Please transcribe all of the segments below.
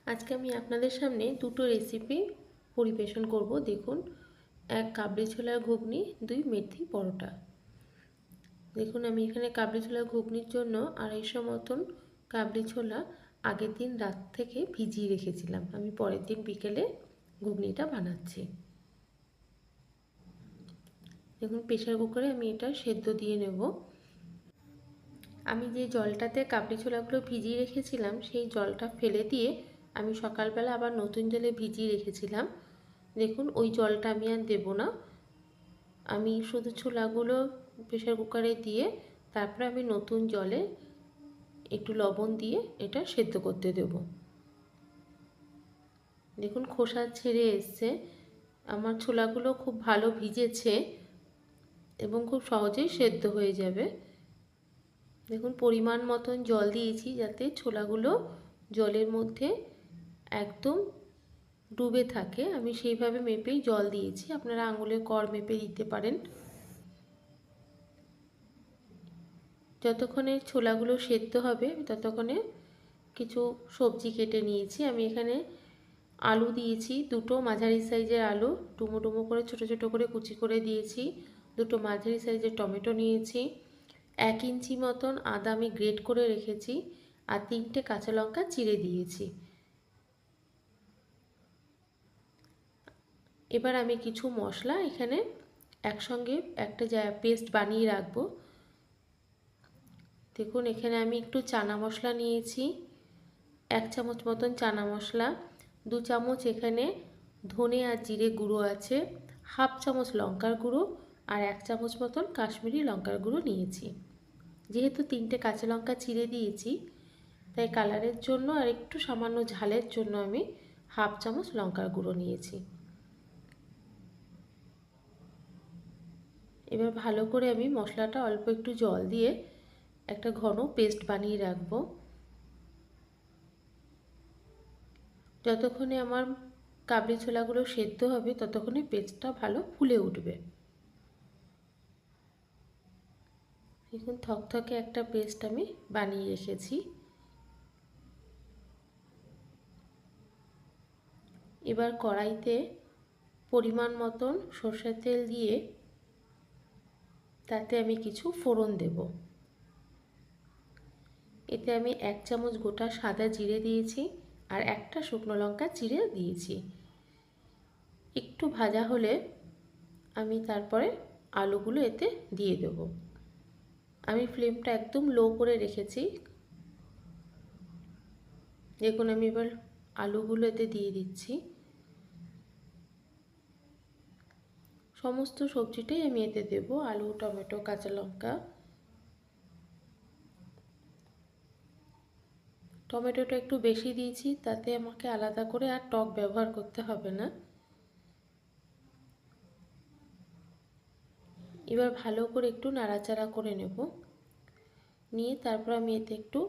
আজকে আমি আপনাদের সামনে দুটো রেসিপি পরিবেশন করব। দেখুন, এক কাবলি ছোলার ঘুগনি, দুই মেথি পরোটা। দেখুন, আমি এখানে কাবলি ছোলার ঘুগনির জন্য 250 মতন কাবলি ছোলা আগের দিন রাত থেকে ভিজিয়ে রেখেছিলাম। আমি পরের দিন বিকেলে ঘুগনিটা বানাচ্ছি। দেখুন, প্রেসার কুকারে আমি এটা সেদ্ধ দিয়ে নেব। আমি যে জলটাতে কাবলি ছোলাগুলো ভিজিয়ে রেখেছিলাম সেই জলটা ফেলে দিয়ে আমি সকালবেলা আবার নতুন জলে ভিজিয়ে রেখেছিলাম। দেখুন, ওই জলটা আমি আর দেব না। আমি শুধু ছোলাগুলো প্রেসার কুকারে দিয়ে তারপরে আমি নতুন জলে একটু লবণ দিয়ে এটা সেদ্ধ করতে দেব। দেখুন, খোসা ছেড়ে এসছে। আমার ছোলাগুলো খুব ভালো ভিজেছে এবং খুব সহজেই সেদ্ধ হয়ে যাবে। দেখুন, পরিমাণ মতন জল দিয়েছি যাতে ছোলাগুলো জলের মধ্যে একদম ডুবে থাকে। আমি সেইভাবে মেপেই জল দিয়েছি। আপনারা আঙুলের কর মেপে দিতে পারেন। যতক্ষণে ছোলাগুলো সেদ্ধ হবে ততক্ষণে কিছু সবজি কেটে নিয়েছি। আমি এখানে আলু দিয়েছি, দুটো মাঝারি সাইজের আলু ডুমো ডুমো করে ছোট ছোট করে কুচি করে দিয়েছি। দুটো মাঝারি সাইজের টমেটো নিয়েছি। 1 ইঞ্চি মতন আদা আমি গ্রেট করে রেখেছি আর 3টে কাঁচা লঙ্কা চিড়ে দিয়েছি। এবার আমি কিছু মশলা এখানে একসঙ্গে একটা পেস্ট বানিয়ে রাখবো। দেখুন, এখানে আমি একটু চানা মশলা নিয়েছি, 1 চামচ মতন চানা মশলা, 2 চামচ এখানে ধনে আর জিরে গুঁড়ো আছে, 1/2 চামচ লঙ্কার গুঁড়ো আর 1 চামচ মতন কাশ্মীরি লঙ্কার গুঁড়ো নিয়েছি। যেহেতু 3টে কাঁচা লঙ্কা চিড়ে দিয়েছি তাই কালারের জন্য আর একটু সামান্য ঝালের জন্য আমি 1/2 চামচ লঙ্কার গুঁড়ো নিয়েছি। এবার ভালো করে আমি মশলাটা অল্প একটু জল দিয়ে একটা ঘন পেস্ট বানিয়ে রাখবো। যতক্ষণে আমার কাবলি ছোলাগুলো সেদ্ধ হবে ততক্ষণে পেস্টটা ভালো ফুলে উঠবে। দেখুন, থকথকে একটা পেস্ট আমি বানিয়ে রেখেছি। এবার কড়াইতে পরিমাণ মতন সরষের তেল দিয়ে তাতে আমি কিছু ফোড়ন দেব। এতে আমি 1 চামচ গোটা সাদা জিরে দিয়েছি আর একটা শুকনো লঙ্কা চিড়ে দিয়েছি। একটু ভাজা হলে আমি তারপরে আলুগুলো এতে দিয়ে দেব। আমি ফ্লেমটা একদম লো করে রেখেছি। দেখুন, আমি এবার আলুগুলো এতে দিয়ে দিচ্ছি। সমস্ত সবজিটাই আমি এতে দেব, আলু, টমেটো, কাঁচা লঙ্কা। টমেটোটা একটু বেশি দিয়েছি, তাতে আমাকে আলাদা করে আর টক ব্যবহার করতে হবে না। এবার ভালো করে একটু নাড়াচাড়া করে নেব। নিয়ে তারপর আমি এতে একটু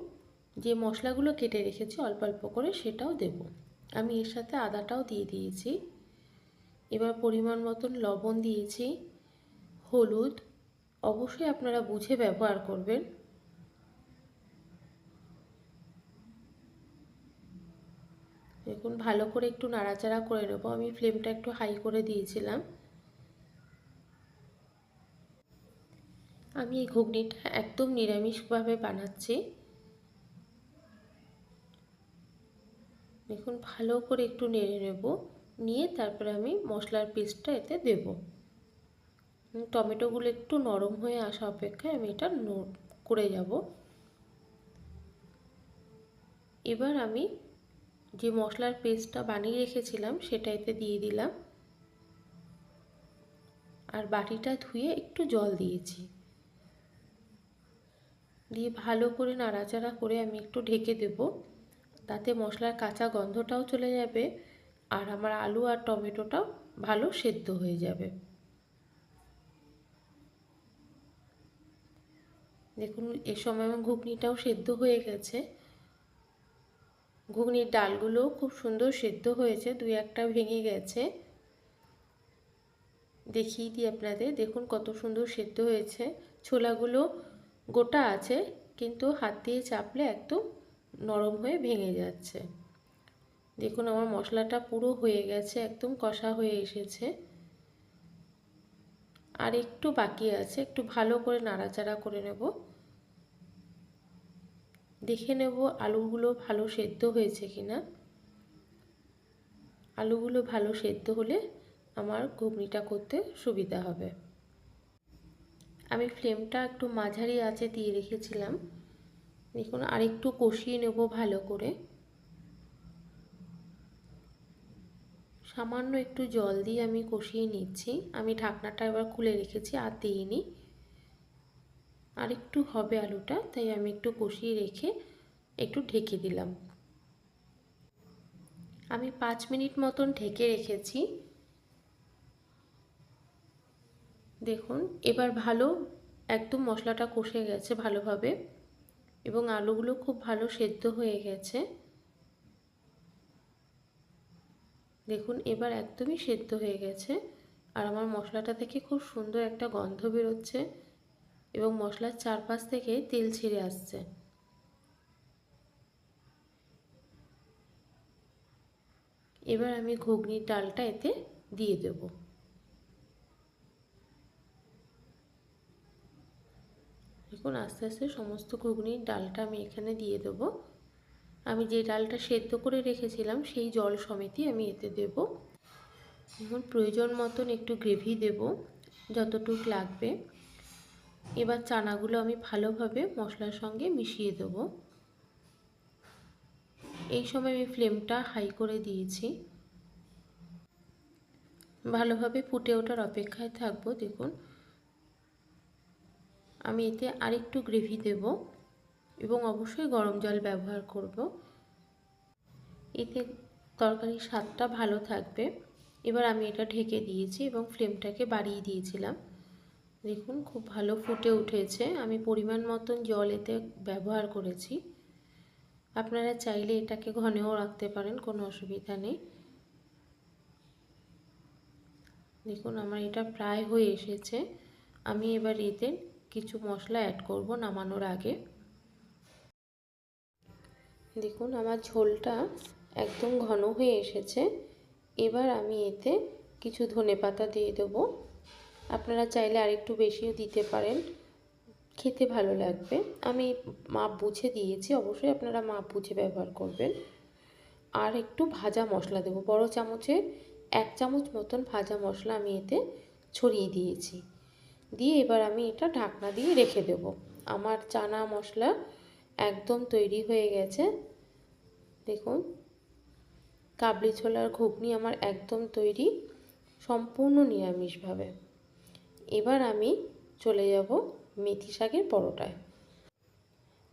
যে মশলাগুলো কেটে রেখেছি অল্প অল্প করে সেটাও দেব। আমি এর সাথে আদাটাও দিয়ে দিয়েছি। এবার পরিমাণ মতন লবণ দিয়েছি, হলুদ অবশ্যই আপনারা বুঝে ব্যবহার করবেন। দেখুন, ভালো করে একটু নাড়াচাড়া করে নেব। আমি ফ্লেমটা একটু হাই করে দিয়েছিলাম। আমি এই ঘুগনিটা একদম নিরামিষভাবে বানাচ্ছি। দেখুন, ভালো করে একটু নেড়ে নেব। নিয়ে তারপরে আমি মশলার পেস্টটা এতে দেব। টমেটোগুলো একটু নরম হয়ে আসা অপেক্ষায় আমি এটা করে যাব। এবার আমি যে মশলার পেস্টটা বানিয়ে রেখেছিলাম সেটা এতে দিয়ে দিলাম আর বাটিটা ধুয়ে একটু জল দিয়েছি। দিয়ে ভালো করে নাড়াচাড়া করে আমি একটু ঢেকে দেব। তাতে মশলার কাঁচা গন্ধটাও চলে যাবে আর আমার আলু আর টমেটোটাও ভালো সেদ্ধ হয়ে যাবে। দেখুন, এর সময় আমার ঘুগনিটাও সেদ্ধ হয়ে গেছে। ঘুগনির ডালগুলোও খুব সুন্দর সেদ্ধ হয়েছে, 2-1টা ভেঙে গেছে। দেখিয়ে দিই আপনাদের, দেখুন কত সুন্দর সেদ্ধ হয়েছে। ছোলাগুলো গোটা আছে কিন্তু হাত দিয়ে চাপলে একদম নরম হয়ে ভেঙে যাচ্ছে। দেখুন আমার মশলাটা পুরো হয়ে গেছে, একদম কষা হয়ে এসেছে। আর একটু বাকি আছে, একটু ভালো করে নাড়াচাড়া করে নেব। দেখে নেব আলুগুলো ভালো সেদ্ধ হয়েছে কিনা। আলুগুলো ভালো সেদ্ধ হলে আমার ঘুগনিটা করতে সুবিধা হবে। আমি ফ্লেমটা একটু মাঝারি আঁচে দিয়ে রেখেছিলাম। দেখুন আর একটু কষিয়ে নেব ভালো করে। সামান্য একটু জল দিয়ে আমি কষিয়ে নিচ্ছি। আমি ঢাকনাটা এবার খুলে রেখেছি, আর দিইনি। আর একটু হবে আলুটা, তাই আমি একটু কষিয়ে রেখে একটু ঢেকে দিলাম। আমি 5 মিনিট মতন ঢেকে রেখেছি। দেখুন এবার ভালো একদম মশলাটা কষে গেছে ভালোভাবে, এবং আলুগুলো খুব ভালো সেদ্ধ হয়ে গেছে। দেখুন এবার একদমই সেদ্ধ হয়ে গেছে, আর আমার মশলাটা থেকে খুব সুন্দর একটা গন্ধ বেরোচ্ছে এবং মশলার চারপাশ থেকে তেল ছেড়ে আসছে। এবার আমি ঘুগনির ডালটা এতে দিয়ে দেব। দেখুন আস্তে আস্তে সমস্ত ঘুগনির ডালটা আমি এখানে দিয়ে দেব। আমি যে ডালটা সেদ্ধ করে রেখেছিলাম সেই জল সমেতই আমি এতে দেব। এখন প্রয়োজন মতন একটু গ্রেভি দেব, যতটুকু লাগবে। এবার চানাগুলো আমি ভালোভাবে মশলার সঙ্গে মিশিয়ে দেব। এই সময় আমি ফ্লেমটা হাই করে দিয়েছি। ভালোভাবে ফুটে ওঠার অপেক্ষায় থাকবো। দেখুন আমি এতে আরেকটু গ্রেভি দেব এবং অবশ্যই গরম জল ব্যবহার করব। এতে তরকারির স্বাদটা ভালো থাকবে। এবার আমি এটা ঢেকে দিয়েছি এবং ফ্লেমটাকে বাড়িয়ে দিয়েছিলাম। দেখুন খুব ভালো ফুটে উঠেছে। আমি পরিমাণ মতন জল এতে ব্যবহার করেছি। আপনারা চাইলে এটাকে ঘনেও রাখতে পারেন, কোনো অসুবিধা নেই। দেখুন আমার এটা প্রায় হয়ে এসেছে। আমি এবার এতে কিছু মশলা অ্যাড করব নামানোর আগে। দেখুন আমার ঝোলটা একদম ঘন হয়ে এসেছে। এবার আমি এতে কিছু ধনেপাতা দিয়ে দেবো। আপনারা চাইলে আরেকটু বেশিও দিতে পারেন, খেতে ভালো লাগবে। আমি মাপ বুঝে দিয়েছি, অবশ্যই আপনারা মাপ বুঝে ব্যবহার করবেন। আর একটু ভাজা মশলা দেবো, বড় চামচের 1 চামচ মতন ভাজা মশলা আমি এতে ছড়িয়ে দিয়েছি। দিয়ে এবার আমি এটা ঢাকনা দিয়ে রেখে দেব। আমার চানা মশলা একদম তৈরি হয়ে গেছে। দেখুন কাবলি ছোলার ঘুগনি আমার একদম তৈরি, সম্পূর্ণ নিরামিষভাবে। এবার আমি চলে যাব মেথি শাকের পরোটায়।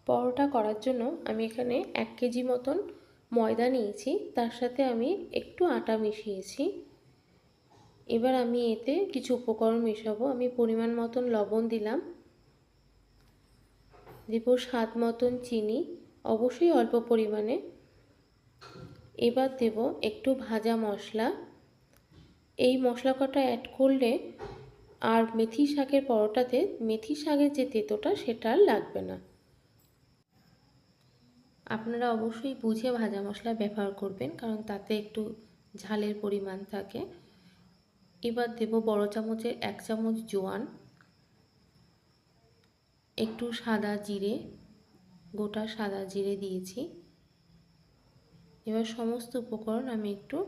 পরোটা করার জন্য আমি এখানে 1 কেজি মতন ময়দা নিয়েছি, তার সাথে আমি একটু আটা মিশিয়েছি। এবার আমি এতে কিছু উপকরণ মেশাবো। আমি পরিমাণ মতন লবণ দিলাম, দেব স্বাদ মতন চিনি, অবশ্যই অল্প পরিমাণে। এবার দেব একটু ভাজা মশলা। এই মশলা কটা অ্যাড করলে আর মেথি শাকের পরোটাতে মেথি শাকের যে তেঁতোটা সেটা আর লাগবে না। আপনারা অবশ্যই বুঝে ভাজা মশলা ব্যবহার করবেন, কারণ তাতে একটু ঝালের পরিমাণ থাকে। এবার দেব বড় চামচের 1 চামচ জোয়ান, একটু সাদা জিরে, গোটা সাদা জিরে দিয়েছি। এবার সমস্ত উপকরণ আমি একটু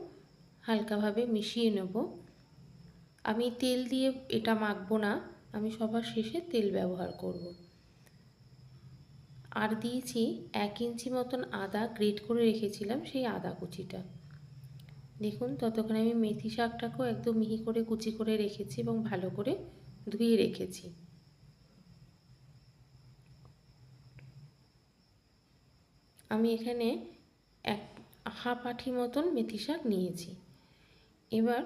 হালকাভাবে মিশিয়ে নেব। আমি তেল দিয়ে এটা মাখবো না, আমি সবার শেষে তেল ব্যবহার করব। আর দিয়েছি 1 ইঞ্চি মতন আদা গ্রেট করে রেখেছিলাম, সেই আদা কুচিটা। দেখুন ততক্ষণে আমি মেথি শাকটাকেও একদম মিহি করে কুচি করে রেখেছি এবং ভালো করে ধুয়ে রেখেছি। আমি এখানে হাফ আঁটি মতন মেথি শাক নিয়েছি। এবার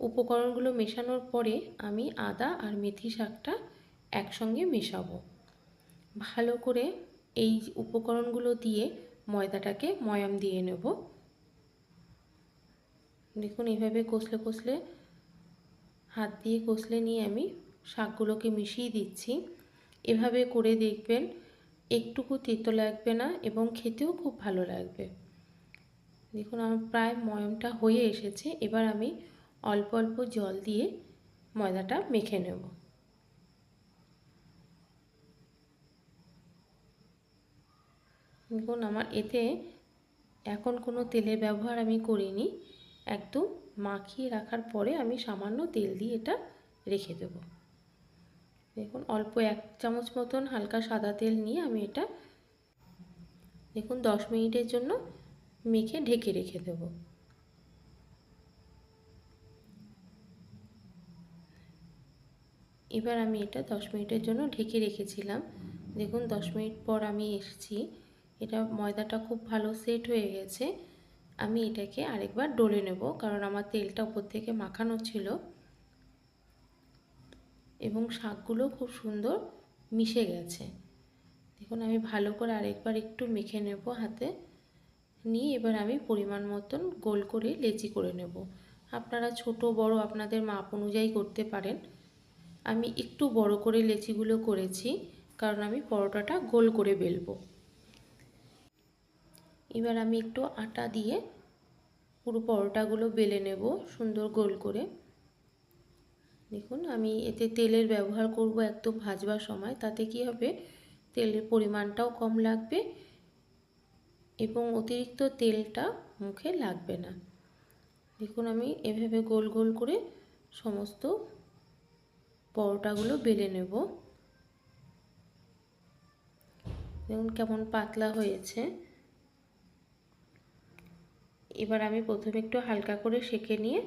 উপকরণগুলো মেশানোর পরে আমি আদা আর মেথি শাকটা একসঙ্গে মেশাবো। ভালো করে এই উপকরণগুলো দিয়ে ময়দাটাকে ময়াম দিয়ে নেব। দেখুন এইভাবে কষলে কষলে, হাত দিয়ে কষলে নিয়ে আমি শাকগুলোকে মিশিয়ে দিচ্ছি। এভাবে করে দেখবেন, একটুকু তেতো লাগবে না এবং খেতেও খুব ভালো লাগবে। দেখুন আমার প্রায় ময়মটা হয়ে এসেছে। এবার আমি অল্প অল্প জল দিয়ে ময়দাটা মেখে নেব। দেখুন আমার এতে এখন কোনো তেলের ব্যবহার আমি করিনি, একদম মাখিয়ে রাখার পরে আমি সামান্য তেল দিয়ে এটা রেখে দেব। দেখুন অল্প 1 চামচ মতন হালকা সাদা তেল নিয়ে আমি এটা দেখুন 10 মিনিটের জন্য মেখে ঢেকে রেখে দেব। এবার আমি এটা 10 মিনিটের জন্য ঢেকে রেখেছিলাম। দেখুন 10 মিনিট পর আমি এসেছি, এটা ময়দাটা খুব ভালো সেট হয়ে গেছে। আমি এটাকে আরেকবার ডলে নেব, কারণ আমার তেলটা উপর থেকে মাখানো ছিল এবং শাকগুলো খুব সুন্দর মিশে গেছে। দেখুন আমি ভালো করে আরেকবার একটু মেখে নেব হাতে নিয়ে। এবার আমি পরিমাণ মতন গোল করে লেচি করে নেব। আপনারা ছোট বড় আপনাদের মাপ অনুযায়ী করতে পারেন। আমি একটু বড় করে লেচিগুলো করেছি, কারণ আমি পরোটাটা গোল করে বেলবো। এবার আমি একটু আটা দিয়ে পুরো পরোটাগুলো বেলে নেব সুন্দর গোল করে। দেখুন আমি এতে তেলের ব্যবহার করব একদম ভাজবার সময়, তাতে কি হবে তেলের পরিমাণটাও কম লাগবে এবং অতিরিক্ত তেলটা মুখে লাগবে না। দেখুন আমি এভাবে গোল গোল করে সমস্ত পরোটাগুলো বেলে নেব। দেখুন কেমন পাতলা হয়েছে। এবার আমি প্রথমে একটু হালকা করে সেঁকে নিয়ে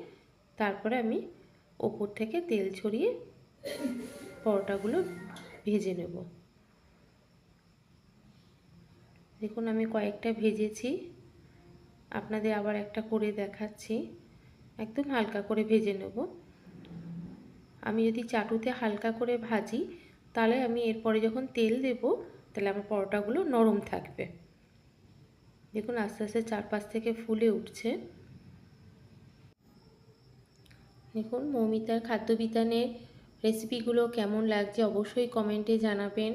তারপরে আমি ওপর থেকে তেল ছড়িয়ে পরোটাগুলো ভেজে নেব। দেখুন আমি কয়েকটা ভেজেছি, আপনাদের আবার একটা করে দেখাচ্ছি। একদম হালকা করে ভেজে নেব। আমি যদি চাটুতে হালকা করে ভাজি, তাহলে আমি এরপরে যখন তেল দেব তাহলে আমার পরোটাগুলো নরম থাকবে। দেখুন আস্তে আস্তে চারপাশ থেকে ফুলে উঠছে। দেখুন মৌমিতার খাদ্যবিতানের রেসিপিগুলো কেমন লাগছে অবশ্যই কমেন্টে জানাবেন,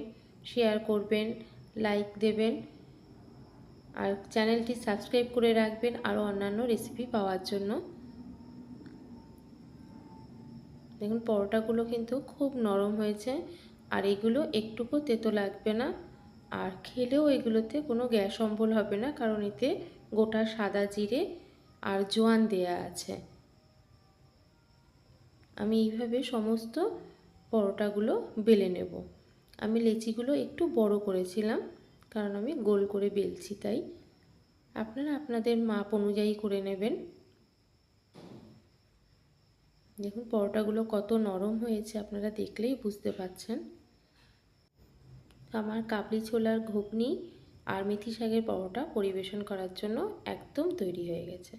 শেয়ার করবেন, লাইক দেবেন আর চ্যানেলটি সাবস্ক্রাইব করে রাখবেন আরও অন্যান্য রেসিপি পাওয়ার জন্য। দেখুন পরোটাগুলো কিন্তু খুব নরম হয়েছে আর এগুলো একটুকু তেতো লাগবে না, আর খেলেও এগুলোতে কোনো গ্যাস অম্বল হবে না, কারণ এতে গোটা সাদা জিরে আর জোয়ান দেয়া আছে। আমি এইভাবে সমস্ত পরোটাগুলো বেলে নেব। আমি লেচিগুলো একটু বড় করেছিলাম, কারণ আমি গোল করে বেলছি, তাই আপনারা আপনাদের মাপ অনুযায়ী করে নেবেন। দেখুন পরোটাগুলো কত নরম হয়েছে আপনারা দেখলেই বুঝতে পারছেন। আমার কাবলি ছোলার ঘুগনি আর মেথি শাকের পরোটা পরিবেশন করার জন্য একদম তৈরি হয়ে গেছে।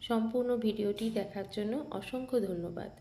সম্পূর্ণ ভিডিওটি দেখার জন্য অসংখ্য ধন্যবাদ।